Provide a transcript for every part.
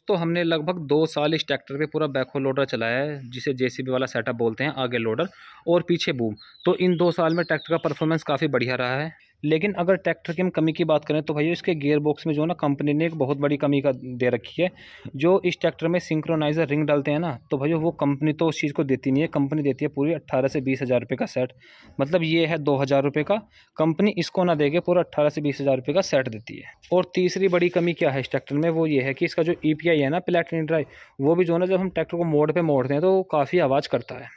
दोस्तों हमने लगभग 2 साल इस ट्रैक्टर पे पूरा बैकहो लोडर चलाया है, जिसे जेसीबी वाला सेटअप बोलते हैं, आगे लोडर और पीछे बूम। तो इन 2 साल में ट्रैक्टर का परफॉर्मेंस काफ़ी बढ़िया रहा है। लेकिन अगर ट्रैक्टर की हम कमी की बात करें तो भैया इसके गियर बॉक्स में जो है ना, कंपनी ने एक बहुत बड़ी कमी का दे रखी है। जो इस ट्रैक्टर में सिंक्रोनाइज़र रिंग डालते हैं ना, तो भैया वो कंपनी तो उस चीज़ को देती नहीं है। कंपनी देती है पूरी 18 से 20 हज़ार रुपये का सेट। मतलब ये है 2,000 रुपये का, कंपनी इसको ना देके पूरा 18 से 20 हज़ार रुपये का सेट देती है। और तीसरी बड़ी कमी क्या है इस ट्रैक्टर में, वो ये है कि इसका जो ईपीआई है ना, प्लेटिनम ड्राइव, वो भी जो है ना, जब हम ट्रैक्टर को मोड़ पे मोड़ते हैं तो वो काफ़ी आवाज़ करता है।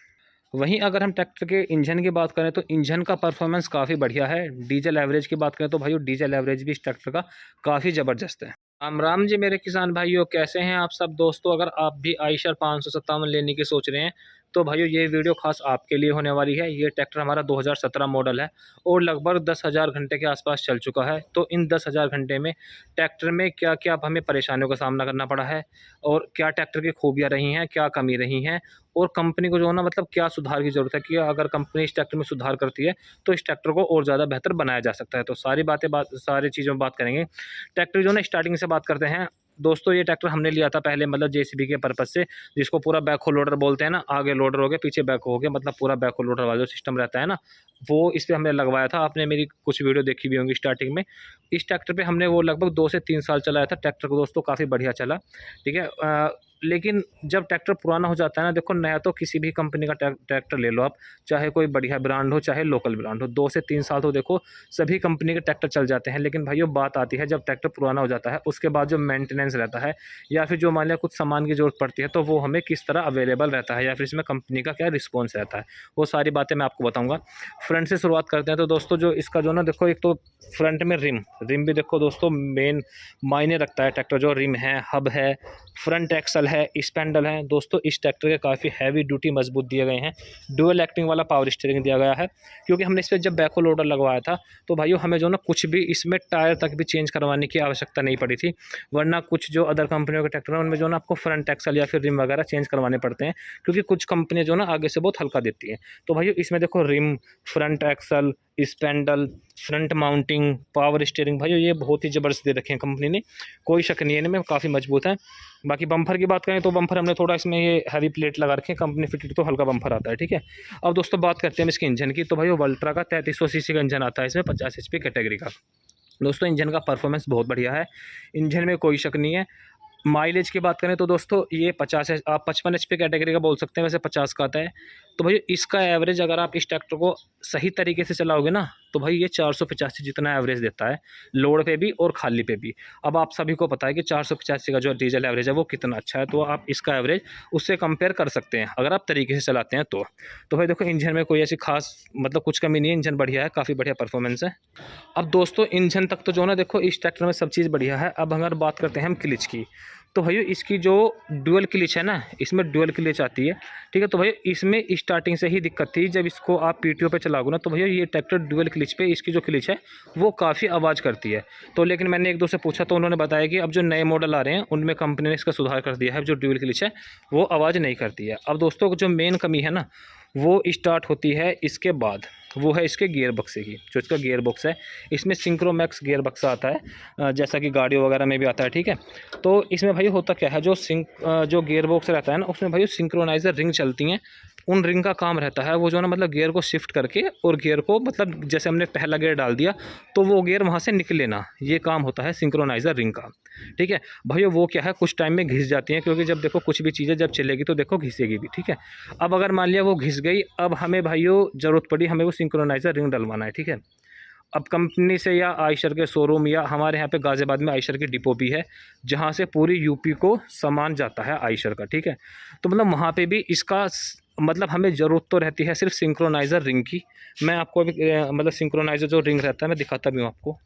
वहीं अगर हम ट्रैक्टर के इंजन की बात करें तो इंजन का परफॉर्मेंस काफ़ी बढ़िया है। डीजल एवरेज की बात करें तो भाई डीजल एवरेज भी इस ट्रैक्टर का काफ़ी ज़बरदस्त है। राम राम जी मेरे किसान भाइयों, कैसे हैं आप सब दोस्तों। अगर आप भी आयशर 557 लेने की सोच रहे हैं तो भाइयों ये वीडियो खास आपके लिए होने वाली है। ये ट्रैक्टर हमारा 2017 मॉडल है और लगभग 10,000 घंटे के आसपास चल चुका है। तो इन 10,000 घंटे में ट्रैक्टर में क्या क्या अब हमें परेशानियों का सामना करना पड़ा है और क्या ट्रैक्टर की खूबियाँ रही हैं, क्या कमी रही हैं, और कंपनी को जो है ना, मतलब क्या सुधार की ज़रूरत है कि अगर कंपनी इस ट्रैक्टर में सुधार करती है तो इस ट्रैक्टर को और ज़्यादा बेहतर बनाया जा सकता है। तो सारी चीज़ों में बात करेंगे। ट्रैक्टर जो है ना, स्टार्टिंग से बात करते हैं दोस्तों। ये ट्रैक्टर हमने लिया था पहले, मतलब जेसीबी के पर्पज़ से, जिसको पूरा बैकहो लोडर बोलते हैं ना। आगे लोडर हो गया, पीछे बैकहो हो गया, मतलब पूरा बैकहो लोडर वाला जो सिस्टम रहता है ना, वो इस पे हमने लगवाया था। आपने मेरी कुछ वीडियो देखी भी होंगी स्टार्टिंग में। इस ट्रैक्टर पे हमने वो लगभग 2 से 3 साल चलाया था ट्रैक्टर को दोस्तों, काफ़ी बढ़िया चला। ठीक है। लेकिन जब ट्रैक्टर पुराना हो जाता है ना, देखो नया तो किसी भी कंपनी का ट्रैक्टर ले लो आप, चाहे कोई बढ़िया ब्रांड हो चाहे लोकल ब्रांड हो, 2 से 3 साल तो देखो सभी कंपनी के ट्रैक्टर चल जाते हैं। लेकिन भाइयों बात आती है जब ट्रैक्टर पुराना हो जाता है, उसके बाद जो मेंटेनेंस रहता है या फिर जो मान लिया कुछ सामान की ज़रूरत पड़ती है, तो वो हमें किस तरह अवेलेबल रहता है या फिर इसमें कंपनी का क्या रिस्पॉन्स रहता है, वो सारी बातें मैं आपको बताऊँगा। फ्रंट से शुरुआत करते हैं तो दोस्तों, जो इसका जो ना देखो, एक तो फ्रंट में रिम भी देखो दोस्तों, मेन मायने रखता है। ट्रैक्टर जो रिम है, हब है, फ्रंट एक्सल है, स्पैंडल है दोस्तों, इस ट्रैक्टर के काफ़ी हैवी ड्यूटी मजबूत दिए गए हैं। डुअल एक्टिंग वाला पावर स्टीयरिंग दिया गया है, क्योंकि हमने इस पर जब बैकहो लोडर लगवाया था तो भाइयों हमें जो ना कुछ भी इसमें टायर तक भी चेंज करवाने की आवश्यकता नहीं पड़ी थी। वरना कुछ जो अदर कंपनियों के ट्रैक्टर हैं उनमें जो ना आपको फ्रंट एक्सल या फिर रिम वगैरह चेंज करवाने पड़ते हैं, क्योंकि कुछ कंपनियां जो ना आगे से बहुत हल्का देती हैं। तो भाइयों इसमें देखो rim, front axle, spindle, front mounting, power steering, भाइयों ये बहुत ही ज़बरदस्त दे रखे हैं कंपनी ने, कोई शक नहीं है इनमें, काफ़ी मजबूत है। बाकी बम्पर की बात करें तो बम्पर हमने थोड़ा इसमें ये हैवी प्लेट लगा रखे हैं, कंपनी फिटेड तो हल्का बम्पर आता है। ठीक है। अब दोस्तों बात करते हैं इसके इंजन की। तो भाई वो वल्ट्रा का 3300 सीसी का इंजन आता है इसमें, 50 एचपी कैटेगरी का। दोस्तों इंजन का परफॉर्मेंस बहुत बढ़िया है, इंजन में कोई शक नहीं है। माइलेज की बात करें तो दोस्तों ये 50 है, आप 55 एचपी कैटेगरी का बोल सकते हैं, वैसे 50 का आता है। तो भाई इसका एवरेज अगर आप इस ट्रैक्टर को सही तरीके से चलाओगे ना, तो भाई ये 485 जितना एवरेज देता है, लोड पे भी और खाली पे भी। अब आप सभी को पता है कि 485 का जो डीजल एवरेज है वो कितना अच्छा है, तो आप इसका एवरेज उससे कंपेयर कर सकते हैं अगर आप तरीके से चलाते हैं तो भाई देखो इंजन में कोई ऐसी खास मतलब कुछ कमी नहीं है, इंजन बढ़िया है, काफ़ी बढ़िया परफॉर्मेंस है। अब दोस्तों इंजन तक तो जो ना देखो इस ट्रैक्टर में सब चीज़ बढ़िया है। अब अगर बात करते हैं हम क्लिच की, तो भैया इसकी जो डुअल क्लिच है ना, इसमें डुअल क्लिच आती है। ठीक है। तो भैया इसमें स्टार्टिंग से ही दिक्कत थी, जब इसको आप पीटीओ पे चलाओगे ना, तो भैया ये ट्रैक्टर डुअल क्लिच पे इसकी जो क्लिच है वो काफ़ी आवाज़ करती है। तो लेकिन मैंने एक दो से पूछा तो उन्होंने बताया कि अब जो नए मॉडल आ रहे हैं उनमें कंपनी ने इसका सुधार कर दिया है, जो डुअल क्लिच है वो आवाज़ नहीं करती है। अब दोस्तों जो मेन कमी है ना, वो स्टार्ट होती है इसके बाद, वो है इसके गियर बक्से की। जो इसका गियर बॉक्स है, इसमें सिंक्रोमैक्स गियर बक्सा आता है, जैसा कि गाड़ियों वगैरह में भी आता है। ठीक है। तो इसमें भाई होता क्या है, जो गियर बॉक्स रहता है ना, उसमें भाई सिंक्रोनाइज़र रिंग चलती हैं। उन रिंग का काम रहता है वो जो है ना, मतलब गियर को शिफ्ट करके और गियर को, मतलब जैसे हमने पहला गियर डाल दिया तो वो गियर वहाँ से निकले ना, ये काम होता है सिंक्रोनाइज़र रिंग का। ठीक है। भाइयों वो क्या है, कुछ टाइम में घिस जाती हैं, क्योंकि जब देखो कुछ भी चीज़ें जब चलेगी तो देखो घिसेगी भी। ठीक है। अब अगर मान लिया वो घिस गई, अब हमें भाइयों ज़रूरत पड़ी, हमें वो सिंक्रोनाइज़र रिंग डलवाना है। ठीक है। अब कंपनी से या आयशर के शोरूम या हमारे यहाँ पे गाज़ियाबाद में आयशर की डिपो भी है, जहाँ से पूरी यूपी को सामान जाता है आयशर का। ठीक है। तो मतलब वहाँ पे भी इसका मतलब हमें ज़रूरत तो रहती है सिर्फ सिंक्रोनाइज़र रिंग की। मैं आपको अभी मतलब सिंक्रोनाइज़र जो रिंग रहता है मैं दिखाता भी हूँ आपको।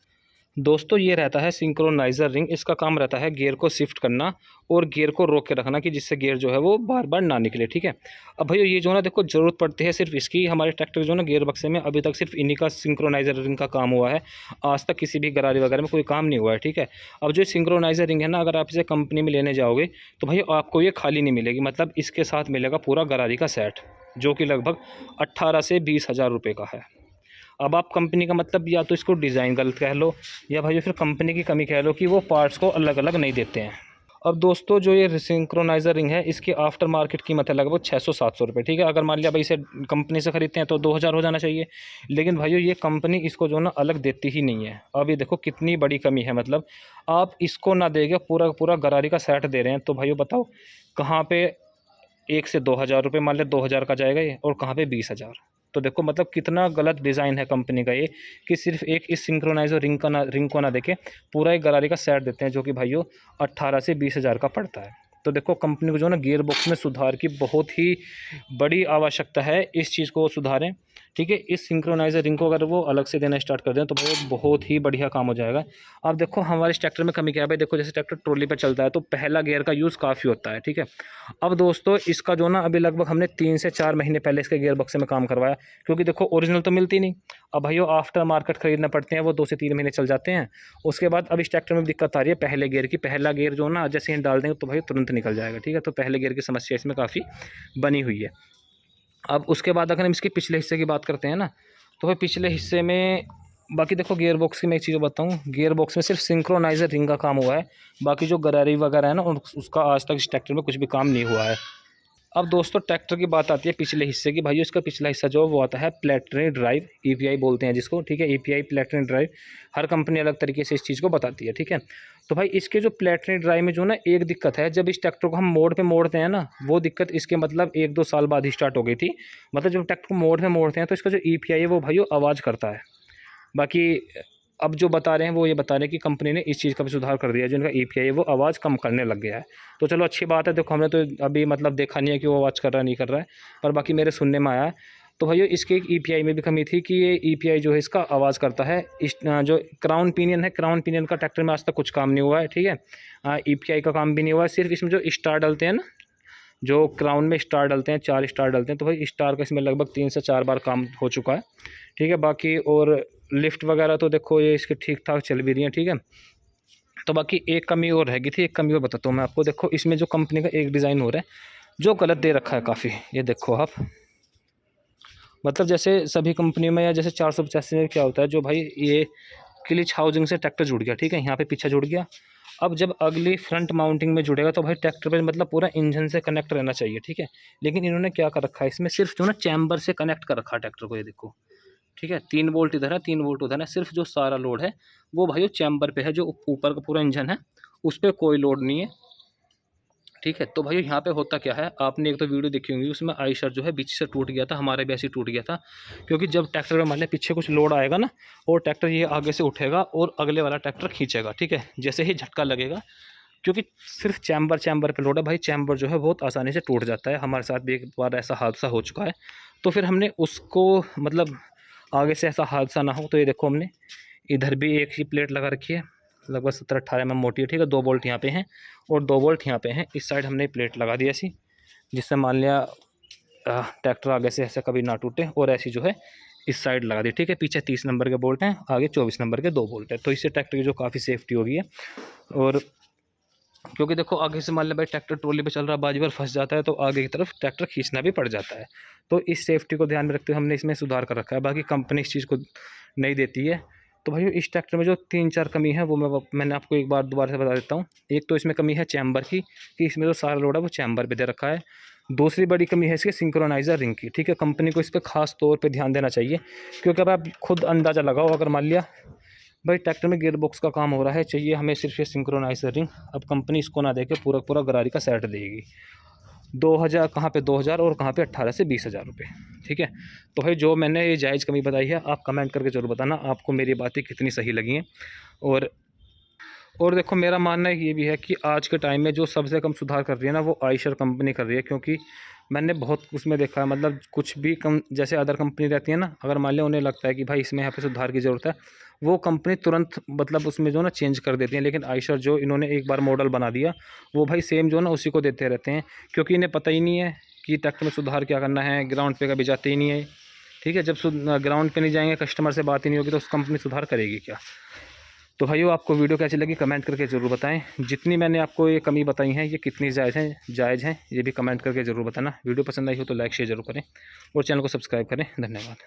दोस्तों ये रहता है सिंक्रोनाइज़र रिंग, इसका काम रहता है गियर को शिफ्ट करना और गियर को रोक के रखना, कि जिससे गियर जो है वो बार बार ना निकले। ठीक है। अब भैया ये जो ना देखो ज़रूरत पड़ती है सिर्फ इसकी, हमारे ट्रैक्टर जो ना गियर बक्से में अभी तक सिर्फ इन्हीं का सिंक्रोनाइज़र रिंग का काम हुआ है, आज तक किसी भी गरारी वगैरह में कोई काम नहीं हुआ है। ठीक है। अब जो सिंक्रोनाइज़र रिंग है ना, अगर आप इसे कंपनी में लेने जाओगे तो भैया आपको ये खाली नहीं मिलेगी, मतलब इसके साथ मिलेगा पूरा गरारी का सेट, जो कि लगभग 18 से 20 हज़ार रुपये का है। अब आप कंपनी का मतलब या तो इसको डिज़ाइन गलत कह लो, या भाई फिर कंपनी की कमी कह लो कि वो पार्ट्स को अलग अलग नहीं देते हैं। अब दोस्तों जो ये सिंक्रोनाइज़र रिंग है इसकी आफ्टर मार्केट कीमत है लगभग 600-700 रुपये, ठीक है। अगर मान लिया भाई इसे कंपनी से ख़रीदते हैं तो 2000 हो जाना चाहिए, लेकिन भाइयों ये कंपनी इसको जो ना अलग देती ही नहीं है। अब ये देखो कितनी बड़ी कमी है, मतलब आप इसको ना देके पूरा पूरा गरारी का सेट दे रहे हैं, तो भाइयों बताओ कहाँ पे 1 से 2000 रुपये, मान लिया 2000 का जाएगा ये, और कहाँ पे 20,000। तो देखो मतलब कितना गलत डिज़ाइन है कंपनी का ये, कि सिर्फ एक इस सिंक्रोनाइज़र रिंग को ना देके पूरा एक गरारी का सेट देते हैं, जो कि भाइयों 18 से 20,000 का पड़ता है। तो देखो कंपनी को जो ना गियर बॉक्स में सुधार की बहुत ही बड़ी आवश्यकता है, इस चीज़ को वो सुधारें, ठीक है। इस सिंक्रोनाइज़र रिंग को अगर वो अलग से देना स्टार्ट कर दें तो भाई बहुत ही बढ़िया काम हो जाएगा। अब देखो हमारे इस ट्रैक्टर में कमी क्या है भाई, देखो जैसे ट्रैक्टर ट्रॉली पे चलता है तो पहला गियर का यूज़ काफ़ी होता है, ठीक है। अब दोस्तों इसका जो ना अभी लगभग हमने 3 से 4 महीने पहले इसके गियर बॉक्स में काम करवाया, क्योंकि देखो ओरिजिनल तो मिलती नहीं। अब भाइयों आफ्टर मार्केट ख़रीदना पड़ते हैं, वो 2 से 3 महीने चल जाते हैं। उसके बाद अब इस ट्रैक्टर में दिक्कत आ रही है पहले गियर की। पहला गियर जो ना जैसे ही डाल देंगे तो भाई तुरंत निकल जाएगा, ठीक है। तो पहले गियर की समस्या इसमें काफ़ी बनी हुई है। अब उसके बाद अगर हम इसके पिछले हिस्से की बात करते हैं ना, तो भाई पिछले हिस्से में बाकी देखो गियर बॉक्स की मैं एक चीज़ बताऊं, गियर बॉक्स में सिर्फ सिंक्रोनाइज़र रिंग का काम हुआ है, बाकी जो गरारी वगैरह है ना उसका आज तक इस ट्रैक्टर में कुछ भी काम नहीं हुआ है। अब दोस्तों ट्रैक्टर की बात आती है पिछले हिस्से की, भाई इसका पिछला हिस्सा जो वो आता है प्लेटनरी ड्राइव, ईपीआई बोलते हैं जिसको, ठीक है। ईपीआई प्लेटनरी ड्राइव, हर कंपनी अलग तरीके से इस चीज़ को बताती है, ठीक है। तो भाई इसके जो प्लेटनरी ड्राइव में जो ना एक दिक्कत है, जब इस ट्रैक्टर को हम मोड़ पे मोड़ते हैं ना, वो दिक्कत इसके मतलब 1-2 साल बाद ही स्टार्ट हो गई थी। मतलब जब ट्रैक्टर को मोड़ पे मोड़ते हैं तो इसका जो ईपीआई है वो भाई आवाज़ करता है। बाकी अब जो बता रहे हैं वो ये बता रहे हैं कि कंपनी ने इस चीज़ का भी सुधार कर दिया है, जो इनका ईपीआई है वो आवाज़ कम करने लग गया है। तो चलो अच्छी बात है, देखो हमने तो अभी मतलब देखा नहीं है कि वो आवाज़ कर रहा है नहीं कर रहा है, पर बाकी मेरे सुनने में आया है। तो भैया इसके एक ईपीआई में भी कमी थी कि ये ईपीआई जो है इसका आवाज़ करता है। इस जो क्राउन पिनियन है, क्राउन पिनियन का ट्रैक्टर में आज तक कुछ काम नहीं हुआ है, ठीक है। ईपीआई का काम भी नहीं हुआ है, सिर्फ इसमें जो स्टार डलते हैं ना, जो क्राउन में स्टार डलते हैं, 4 स्टार डलते हैं, तो भाई स्टार का इसमें लगभग 3 से 4 बार काम हो चुका है, ठीक है। बाकी और लिफ्ट वगैरह तो देखो ये इसके ठीक ठाक चल भी रही है, ठीक है। तो बाकी एक कमी और रह गई थी, एक कमी और बताता हूँ मैं आपको। देखो इसमें जो कंपनी का एक डिज़ाइन हो रहा है जो गलत दे रखा है काफ़ी, ये देखो आप, मतलब जैसे सभी कंपनियों में या जैसे 485 में क्या होता है, जो भाई ये क्लिच हाउसिंग से ट्रैक्टर जुड़ गया, ठीक है, यहाँ पे पीछे जुड़ गया। अब जब अगली फ्रंट माउंटिंग में जुड़ेगा तो भाई ट्रैक्टर पे मतलब पूरा इंजन से कनेक्ट रहना चाहिए, ठीक है। लेकिन इन्होंने क्या कर रखा है, इसमें सिर्फ जो ना चैम्बर से कनेक्ट कर रखा है ट्रैक्टर को, ये देखो, ठीक है। 3 वोल्ट इधर है, 3 वोल्ट उधर है, सिर्फ जो सारा लोड है वो भाई चैम्बर पे है, जो ऊपर का पूरा इंजन है उस पर कोई लोड नहीं है, ठीक है। तो भाई यहाँ पे होता क्या है, आपने एक तो वीडियो देखी होंगी, उसमें आयशर जो है बीच से टूट गया था, हमारे भी ऐसे टूट गया था। क्योंकि जब ट्रैक्टर में मान लें पीछे कुछ लोड आएगा ना, और ट्रैक्टर ये आगे से उठेगा और अगले वाला ट्रैक्टर खींचेगा, ठीक है। जैसे ही झटका लगेगा, क्योंकि सिर्फ चैम्बर पे लोड है भाई, चैम्बर जो है बहुत आसानी से टूट जाता है। हमारे साथ भी एक बार ऐसा हादसा हो चुका है। तो फिर हमने उसको मतलब आगे से ऐसा हादसा ना हो, तो ये देखो हमने इधर भी एक ही प्लेट लगा रखी है, लगभग 17-18 mm मोटी है, ठीक है। 2 बोल्ट यहाँ पे हैं और 2 बोल्ट यहाँ पे हैं। इस साइड हमने प्लेट लगा दी ऐसी, जिससे मान लिया ट्रैक्टर आगे से ऐसे कभी ना टूटे, और ऐसी जो है इस साइड लगा दी, ठीक है। पीछे 30 नंबर के बोल्ट हैं, आगे 24 नंबर के 2 बोल्ट है। तो इससे ट्रैक्टर की जो काफ़ी सेफ्टी होगी है। और क्योंकि देखो आगे से मान लिया भाई ट्रैक्टर ट्रॉली पे चल रहा है, बाजी पर फंस जाता है तो आगे की तरफ ट्रैक्टर खींचना भी पड़ जाता है। तो इस सेफ्टी को ध्यान में रखते हुए हमने इसमें सुधार कर रखा है। बाकी कंपनी इस चीज़ को नहीं देती है। तो भाई इस ट्रैक्टर में जो 3-4 कमी है वो मैंने आपको एक बार दोबारा से बता देता हूँ। एक तो इसमें कमी है चैम्बर की, कि इसमें जो सारा लोड है वो चैम्बर पे दे रखा है। दूसरी बड़ी कमी है इसके सिंक्रोनाइज़र रिंग की, ठीक है। कंपनी को इस पर खास तौर पे ध्यान देना चाहिए, क्योंकि अब आप खुद अंदाज़ा लगाओ, अगर मान लिया भाई ट्रैक्टर में गियर बॉक्स का काम हो रहा है, चाहिए हमें सिर्फ ये सिंक्रोनाइज़र रिंग, अब कंपनी इसको ना देके पूरा पूरा गरारी का सेट देगी। 2000 कहाँ पे 2000 और कहाँ पे 18 से 20,000 रुपये, ठीक है। तो भाई जो मैंने ये जायज़ कमी बताई है, आप कमेंट करके ज़रूर बताना आपको मेरी बातें कितनी सही लगी हैं। और देखो मेरा मानना ये भी है कि आज के टाइम में जो सबसे कम सुधार कर रही है ना, वो आयशर कंपनी कर रही है। क्योंकि मैंने बहुत उसमें देखा है, मतलब कुछ भी कम जैसे अदर कंपनी रहती है ना, अगर मान लिया उन्हें लगता है कि भाई इसमें यहाँ पे सुधार की ज़रूरत है, वो कंपनी तुरंत मतलब उसमें जो ना चेंज कर देती है। लेकिन आयशर जो इन्होंने एक बार मॉडल बना दिया, वो भाई सेम जो ना उसी को देते रहते हैं, क्योंकि इन्हें पता ही नहीं है कि ट्रैक्टर में सुधार क्या करना है। ग्राउंड पे कभी जाते ही नहीं है, ठीक है। जब ग्राउंड पे नहीं जाएंगे, कस्टमर से बात ही नहीं होगी, तो उस कंपनी सुधार करेगी क्या। तो भाइयों आपको वीडियो कैसी लगी कमेंट करके ज़रूर बताएं। जितनी मैंने आपको ये कमी बताई हैं ये कितनी जायज़ हैं ये भी कमेंट करके ज़रूर बताना। वीडियो पसंद आई हो तो लाइक शेयर ज़रूर करें और चैनल को सब्सक्राइब करें। धन्यवाद।